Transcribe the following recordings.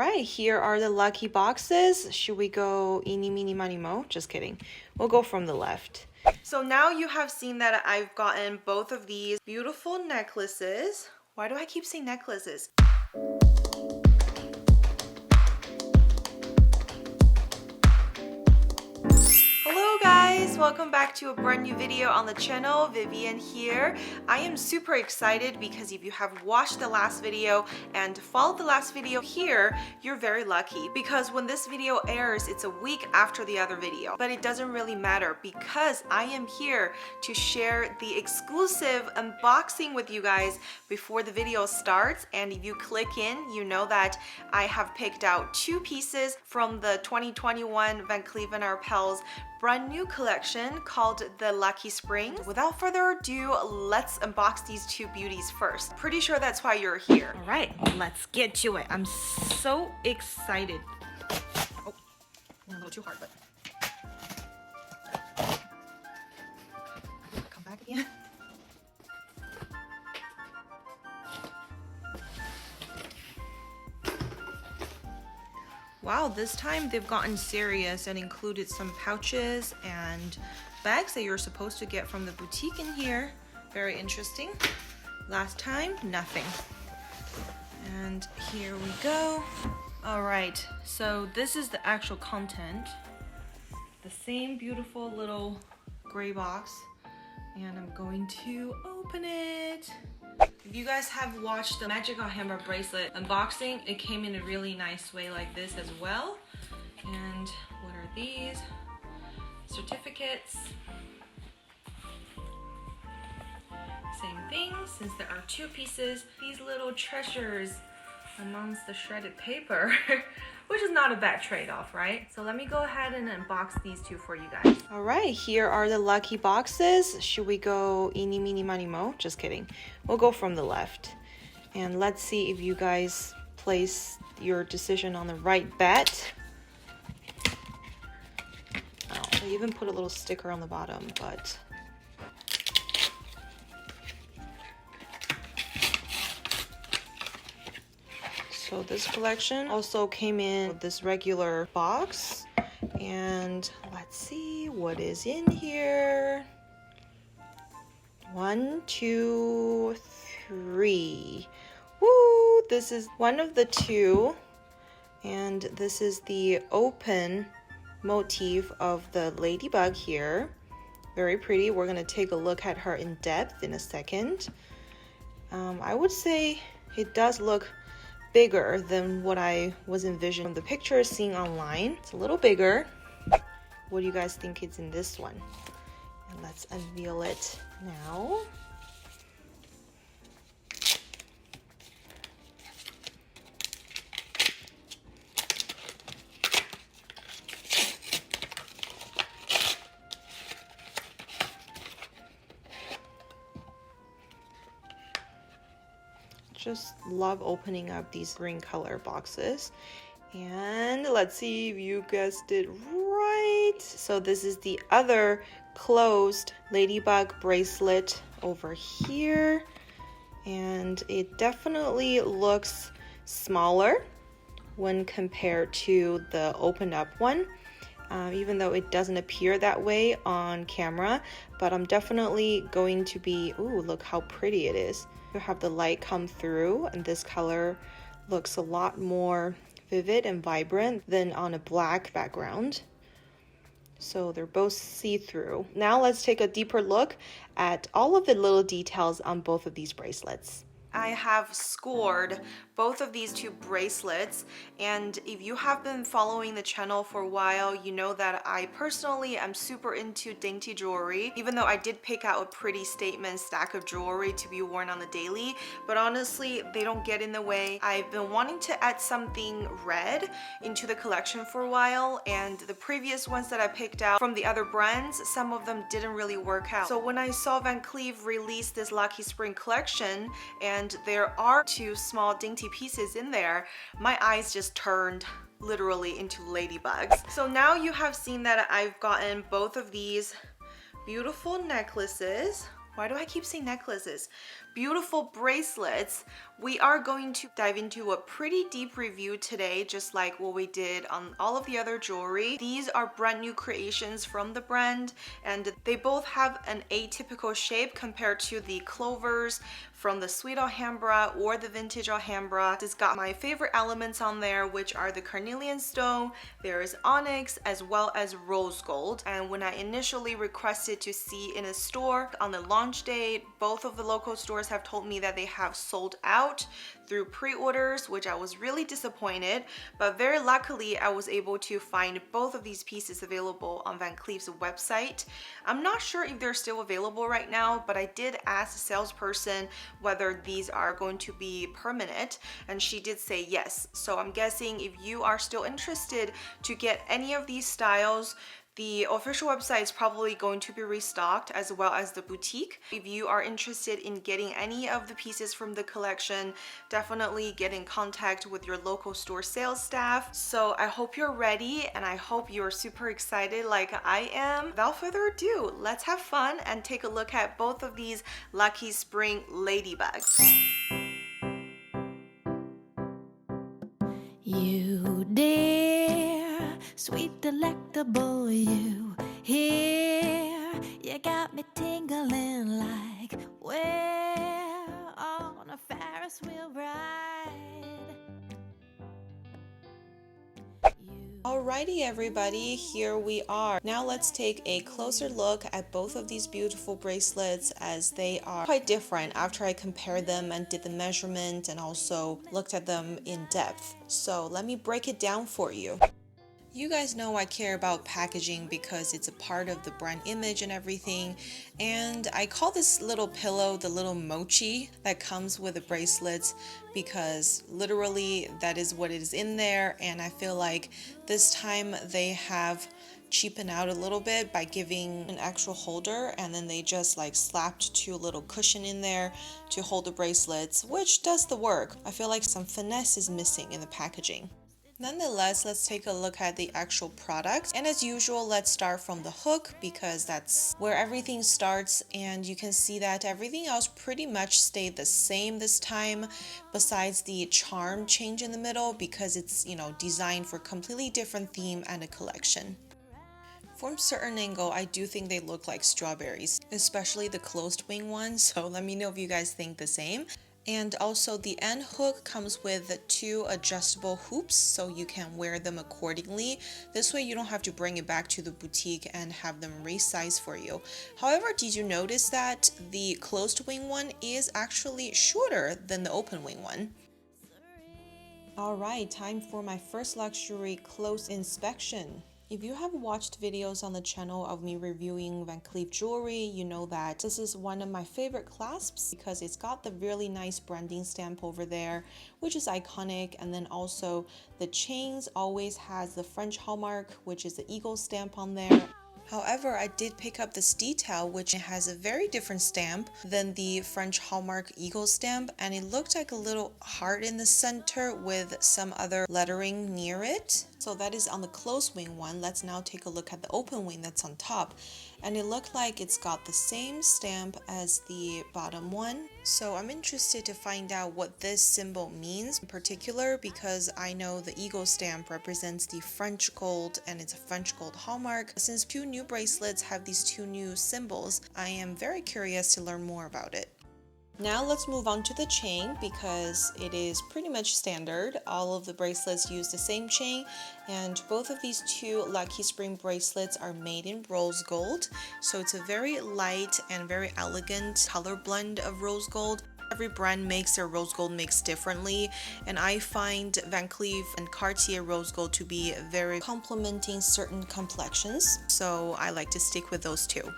right, here are the lucky boxes. Should we go eeny, meeny, miny, mo? Just kidding. We'll go from the left. So now you have seen that I've gotten both of these beautiful necklaces. Why do I keep saying necklaces? Hello guys, welcome back to a brand new video on the channel. Vivian here. I am super excited because if you have watched the last video and followed the last video here, you're very lucky because when this video airs, it's a week after the other video. But it doesn't really matter because I am here to share the exclusive unboxing with you guys before the video starts. And if you click in, you know that I have picked out two pieces from the 2021 Van Cleef & Arpels brand new collection called the Lucky Springs. Without further ado, let's unbox these two beauties first. Pretty sure that's why you're here. All right, let's get to it. I'm so excited. Oh, a little too hard, but come back again. Wow, this time they've gotten serious and included some pouches and bags that you're supposed to get from the boutique in here. Very interesting. Last time, nothing. And here we go. All right, so this is the actual content. The same beautiful little gray box. And I'm going to open it. If you guys have watched the Magical Hammer bracelet unboxing, it came in a really nice way like this as well. And what are these? Certificates. Same thing, since there are two pieces, these little treasures amongst the shredded paper, which is not a bad trade-off, right? So let me go ahead and unbox these two for you guys. All right, here are the lucky boxes. Should we go eeny, meeny, miny, mo? Just kidding. We'll go from the left. And let's see if you guys place your decision on the right bet. Oh, they even put a little sticker on the bottom, but so this collection also came in with this regular box. And let's see what is in here. 1, 2, 3. Woo! This is one of the two. And this is the open motif of the ladybug here. Very pretty. We're going to take a look at her in depth in a second. I would say it does look bigger than what I was envisioning from the pictures seen online. It's a little bigger. What do you guys think is in this one? And let's unveil it now. Just love opening up these green color boxes. And let's see if you guessed it right. So this is the other closed ladybug bracelet over here. And it definitely looks smaller when compared to the opened up one. Even though it doesn't appear that way on camera, but I'm definitely going to be, ooh, look how pretty it is. You have the light come through, and this color looks a lot more vivid and vibrant than on a black background. So they're both see-through. Now let's take a deeper look at all of the little details on both of these bracelets. I have scored both of these two bracelets, and if you have been following the channel for a while, you know that I personally am super into dainty jewelry, even though I did pick out a pretty statement stack of jewelry to be worn on the daily, but honestly they don't get in the way. I've been wanting to add something red into the collection for a while, and the previous ones that I picked out from the other brands, some of them didn't really work out. So when I saw Van Cleef release this Lucky Spring collection and there are two small dainty pieces in there, my eyes just turned literally into ladybugs. So now you have seen that I've gotten both of these beautiful necklaces. Why do I keep saying necklaces? Beautiful bracelets We are going to dive into a pretty deep review today, just like what we did on all of the other jewelry. These are brand new creations from the brand, and they both have an atypical shape compared to the clovers from the sweet Alhambra or the vintage Alhambra. It's got my favorite elements on there, which are the carnelian stone, there is onyx, as well as rose gold. And when I initially requested to see in a store on the launch date, both of the local stores have told me that they have sold out through pre-orders, which I was really disappointed, but very luckily I was able to find both of these pieces available on Van Cleef's website. I'm not sure if they're still available right now, but I did ask the salesperson whether these are going to be permanent, and she did say yes. So I'm guessing if you are still interested to get any of these styles, the official website is probably going to be restocked, as well as the boutique. If you are interested in getting any of the pieces from the collection, definitely get in contact with your local store sales staff. So I hope you're ready, and I hope you're super excited like I am. Without further ado, let's have fun and take a look at both of these Lucky Spring Ladybugs. You dear, sweet delectable you, here you got me tingling like we're on a Ferris wheel ride. Alrighty everybody, here we are. Now let's take a closer look at both of these beautiful bracelets, as they are quite different after I compared them and did the measurement and also looked at them in depth. So let me break it down for you. You guys know I care about packaging because it's a part of the brand image and everything, and I call this little pillow the little mochi that comes with the bracelets, because literally that is what is in there. And I feel like this time they have cheapened out a little bit by giving an actual holder, and then they just like slapped two little cushion in there to hold the bracelets, which does the work. I feel like some finesse is missing in the packaging. Nonetheless, let's take a look at the actual product. And as usual, let's start from the hook, because that's where everything starts. And you can see that everything else pretty much stayed the same this time, besides the charm change in the middle, because it's, you know, designed for a completely different theme and a collection. From a certain angle, I do think they look like strawberries, especially the closed wing one. So let me know if you guys think the same. And also the end hook comes with two adjustable hoops, so you can wear them accordingly. This way you don't have to bring it back to the boutique and have them resize for you. However, did you notice that the closed wing one is actually shorter than the open wing one? Alright, time for my first luxury close inspection. If you have watched videos on the channel of me reviewing Van Cleef jewelry, you know that this is one of my favorite clasps because it's got the really nice branding stamp over there, which is iconic. And then also the chains always has the French hallmark, which is the eagle stamp on there. However, I did pick up this detail, which has a very different stamp than the French hallmark eagle stamp, and it looked like a little heart in the center with some other lettering near it. So that is on the closed wing one. Let's now take a look at the open wing that's on top. And it looked like it's got the same stamp as the bottom one. So I'm interested to find out what this symbol means in particular, because I know the eagle stamp represents the French gold and it's a French gold hallmark. Since two new bracelets have these two new symbols, I am very curious to learn more about it. Now let's move on to the chain, because it is pretty much standard. All of the bracelets use the same chain, and both of these two Lucky Spring bracelets are made in rose gold. So it's a very light and very elegant color blend of rose gold. Every brand makes their rose gold mix differently, and I find Van Cleef and Cartier rose gold to be very complementing certain complexions. So I like to stick with those two.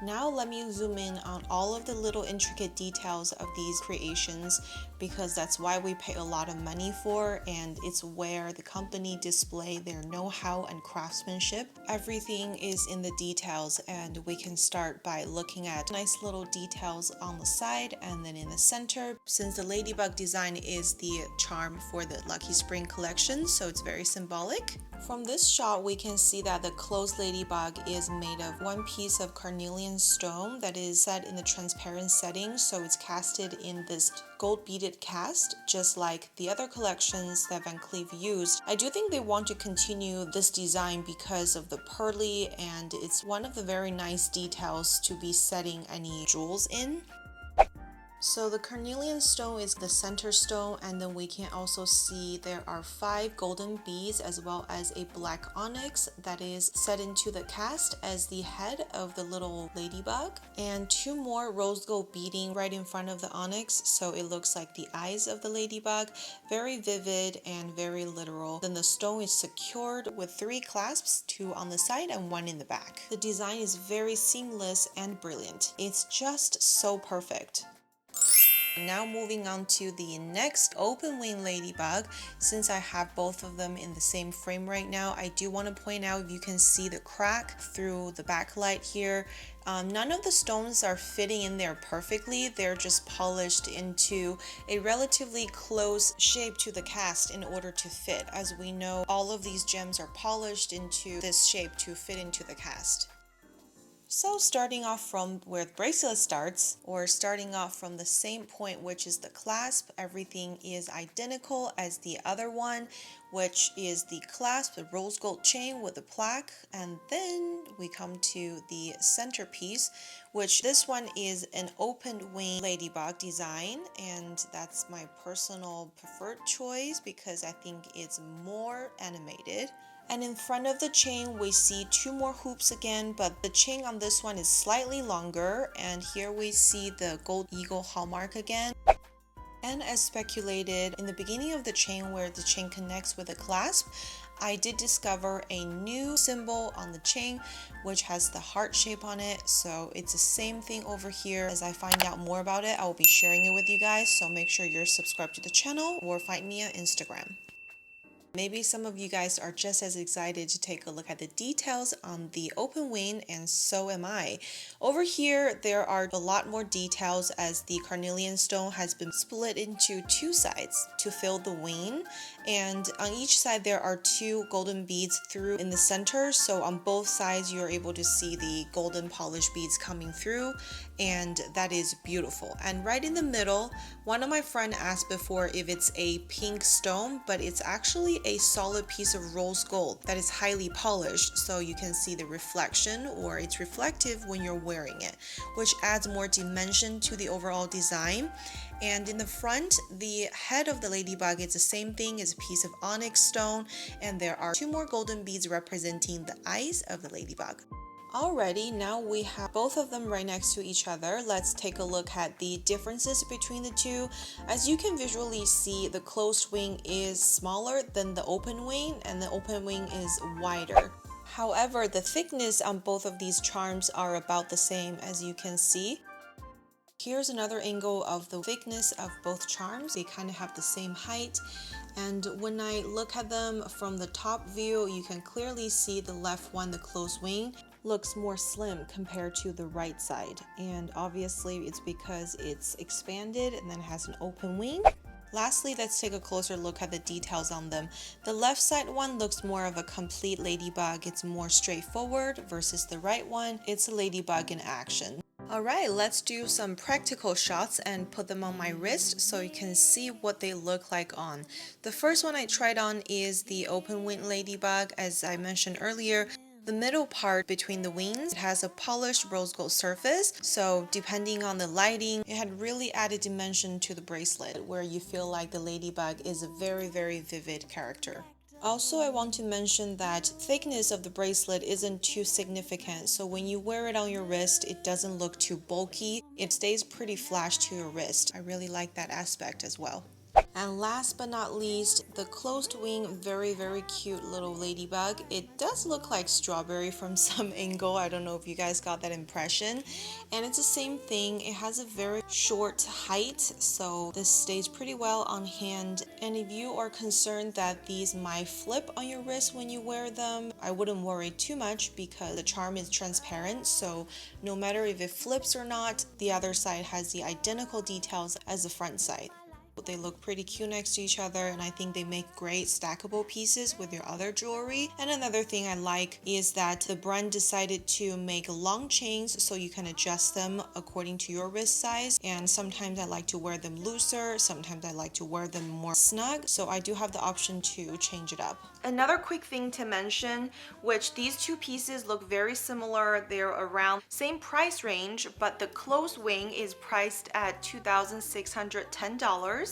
Now let me zoom in on all of the little intricate details of these creations, because that's why we pay a lot of money for, and it's where the company display their know-how and craftsmanship. Everything is in the details, and we can start by looking at nice little details on the side and then in the center. Since the ladybug design is the charm for the Lucky Spring collection, so it's very symbolic. From this shot, we can see that the closed ladybug is made of one piece of carnelian stone that is set in the transparent setting, so it's casted in this gold beaded cast, just like the other collections that Van Cleef used. I do think they want to continue this design because of the pearly, and it's one of the very nice details to be setting any jewels in. So the carnelian stone is the center stone, and then we can also see there are 5 golden beads as well as a black onyx that is set into the cast as the head of the little ladybug, and 2 more rose gold beading right in front of the onyx, so it looks like the eyes of the ladybug. Very vivid and very literal. Then the stone is secured with 3 clasps, 2 on the side and 1 in the back. The design is very seamless and brilliant. It's just so perfect. Now moving on to the next open wing ladybug. Since I have both of them in the same frame right now, I do want to point out, if you can see the crack through the backlight here, none of the stones are fitting in there perfectly. They're just polished into a relatively close shape to the cast in order to fit. As we know, all of these gems are polished into this shape to fit into the cast. So starting off from where the bracelet starts, or starting off from the same point, which is the clasp, everything is identical as the other one, which is the clasp, the rose gold chain with the plaque, and then we come to the centerpiece, which this one is an open wing ladybug design, and that's my personal preferred choice because I think it's more animated. And in front of the chain, we see 2 more hoops again, but the chain on this one is slightly longer, and here we see the gold eagle hallmark again. And as speculated, in the beginning of the chain where the chain connects with the clasp, I did discover a new symbol on the chain which has the heart shape on it, so it's the same thing over here. As I find out more about it, I will be sharing it with you guys, so make sure you're subscribed to the channel or find me on Instagram. Maybe some of you guys are just as excited to take a look at the details on the open wing, and so am I. Over here, there are a lot more details as the carnelian stone has been split into 2 sides to fill the wing, and on each side there are 2 golden beads through in the center, so on both sides you're able to see the golden polished beads coming through, and that is beautiful. And right in the middle, one of my friends asked before if it's a pink stone, but it's actually a solid piece of rose gold that is highly polished, so you can see the reflection, or it's reflective when you're wearing it, which adds more dimension to the overall design. And in the front, the head of the ladybug is the same thing, as a piece of onyx stone, and there are 2 more golden beads representing the eyes of the ladybug. Alrighty, now we have both of them right next to each other. Let's take a look at the differences between the 2. As you can visually see, the closed wing is smaller than the open wing, and the open wing is wider. However, the thickness on both of these charms are about the same, as you can see. Here's another angle of the thickness of both charms. They kind of have the same height. And when I look at them from the top view, you can clearly see the left one, the closed wing, looks more slim compared to the right side. And obviously it's because it's expanded and then has an open wing. Lastly, let's take a closer look at the details on them. The left side one looks more of a complete ladybug. It's more straightforward, versus the right one, it's a ladybug in action. Alright, let's do some practical shots and put them on my wrist so you can see what they look like on. The first one I tried on is the open wing ladybug. As I mentioned earlier, the middle part between the wings, it has a polished rose gold surface, so depending on the lighting, it had really added dimension to the bracelet, where you feel like the ladybug is a very, very vivid character. Also, I want to mention that thickness of the bracelet isn't too significant, so when you wear it on your wrist, it doesn't look too bulky. It stays pretty flash to your wrist. I really like that aspect as well. And last but not least, the closed wing, very, very cute little ladybug. It does look like strawberry from some angle. I don't know if you guys got that impression. And it's the same thing. It has a very short height, so this stays pretty well on hand. And if you are concerned that these might flip on your wrist when you wear them, I wouldn't worry too much because the charm is transparent, so no matter if it flips or not, the other side has the identical details as the front side. They look pretty cute next to each other, and I think they make great stackable pieces with your other jewelry. And another thing I like is that the brand decided to make long chains so you can adjust them according to your wrist size. And sometimes I like to wear them looser, sometimes I like to wear them more snug, so I do have the option to change it up. Another quick thing to mention, which these two pieces look very similar. They're around same price range, but the closed wing is priced at $2,610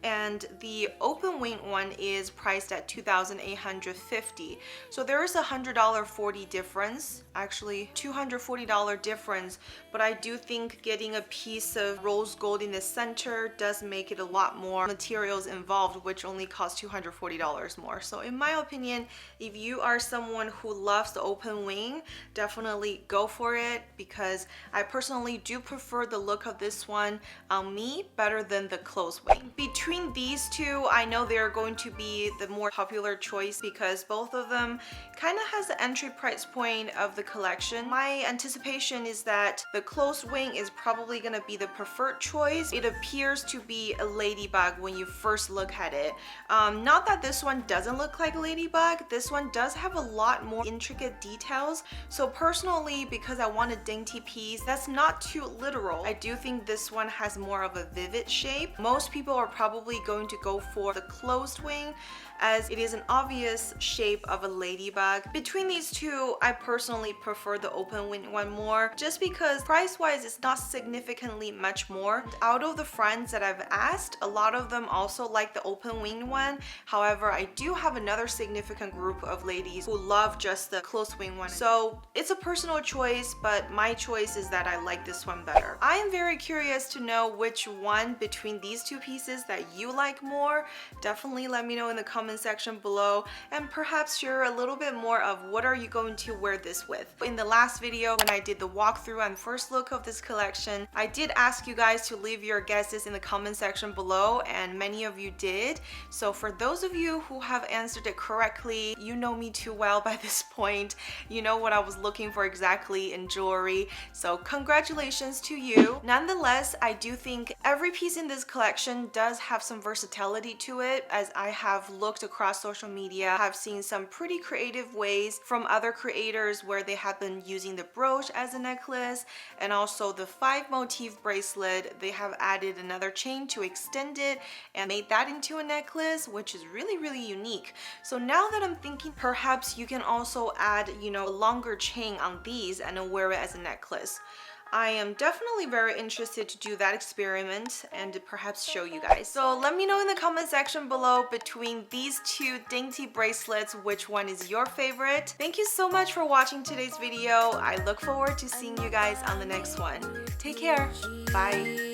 and the open wing one is priced at $2,850. So there is a $100 40 difference, actually $240 difference, but I do think getting a piece of rose gold in the center does make it a lot more materials involved, which only costs $240 more. So in my opinion, if you are someone who loves the open wing, definitely go for it, because I personally do prefer the look of this one on me better than the closed wing. Between these two, I know they're going to be the more popular choice because both of them kind of has the entry price point of the collection. My anticipation is that the closed wing is probably going to be the preferred choice. It appears to be a ladybug when you first look at it. Not that this one doesn't look like a ladybug, this one does have a lot more intricate details. So personally, because I want a dainty piece that's not too literal, I do think this one has more of a vivid shape. Most people are probably going to go for the closed wing as it is an obvious shape of a ladybug. Between these two, I personally prefer the open wing one more, just because price wise it's not significantly much more. Out of the friends that I've asked, a lot of them also like the open wing one. However, I do have another significant group of ladies who love just the closed wing one. So it's a personal choice, but my choice is that I like this one better. I am very curious to know which one between these two pieces that you like more. Definitely let me know in the comment section below, and perhaps share a little bit more of what are you going to wear this with. In the last video when I did the walkthrough and first look of this collection, I did ask you guys to leave your guesses in the comment section below, and many of you did. So for those of you who have answered it correctly, you know me too well by this point. You know what I was looking for exactly in jewelry, so congratulations to you. Nonetheless, I do think every piece in this collection does have some versatility to it. As I have looked across social media, I've seen some pretty creative ways from other creators where they have been using the brooch as a necklace, and also the 5 motif bracelet. They have added another chain to extend it and made that into a necklace, which is really unique. So now that I'm thinking, perhaps you can also add, you know, a longer chain on these and then wear it as a necklace. I am definitely very interested to do that experiment and perhaps show you guys. So let me know in the comment section below, between these two dainty bracelets, which one is your favorite. Thank you so much for watching today's video. I look forward to seeing you guys on the next one. Take care. Bye.